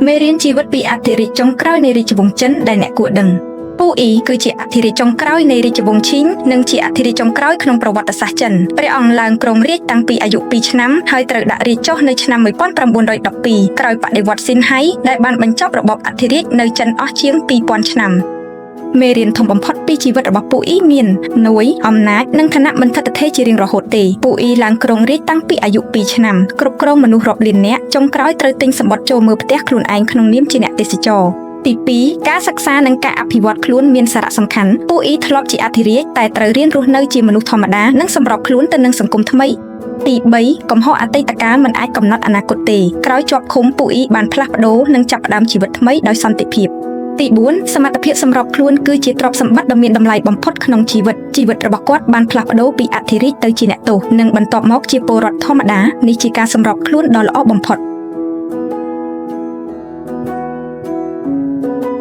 មេរៀនជីវិតពីអធិរាជចុងក្រោយនៃរាជវង្សចិនដែលអ្នកគួរដឹងពូអ៊ីគឺជាអធិរាជចុងក្រោយនៃរាជវង្សឈីងនិងជាអធិរាជចុងក្រោយក្នុងប្រវត្តិសាស្ត្រចិនព្រះអង្គឡើងគ្រងរាជ្យតាំងពីអាយុ2ឆ្នាំហើយត្រូវដាក់រាជ្យចុះនៅឆ្នាំ1912ក្រោយបដិវត្តស៊ីនហៃដែលបានបញ្ចប់របបអធិរាជនៅចិនអស់ជាង2000ឆ្នាំមេរៀនធំបំផុតពីជីវិតរបស់ពូអ៊ីមាននួយអំណាចនិងឋានៈមិនថិតថេរជារៀងរហូតទេពូអ៊ីឡើងគ្រងរាជ្យតាំងពីអាយុ2ឆ្នាំគ្រប់គ្រងមនុស្សរាប់លាននាក់ចុងក្រោយត្រូវទិញសម្បត្តិចូលមើលផ្ទះខ្លួនឯងក្នុងនាមជាអ្នកទេសចរទី2ការសិក្សានិងការអភិវឌ្ឍខ្លួនមានសារៈសំខាន់ពូអ៊ីធ្លាប់ជាអធិរាជតែត្រូវរៀនរស់នៅជាមនុស្សធម្មតានិងសម្របខ្លួនទៅនឹងសង្គមថ្មីទី3កំហុសអតីតកាលមិនអាចកំណត់អនាគតទេក្រោយជាប់ឃុំពូអ៊ីបានផ្លាស់ប្ដូរនិងចាប់ផ្ដើមជីវិតថ្មីដោយសន្តិភាពទី4សមត្ថភាពសម្របខ្លួនគឺជាទ្រព្យសម្បត្តិដ៏មានតម្លៃបំផុតក្នុងជីវិតរបស់គាត់បានផ្លាស់ប្ដូរពីអធិរាជទៅជាអ្នកទោសនិងបន្ទាប់មកជាពលរដ្ឋធម្មតានេះជាការសម្របខ្លួនដ៏ល្អបំផុត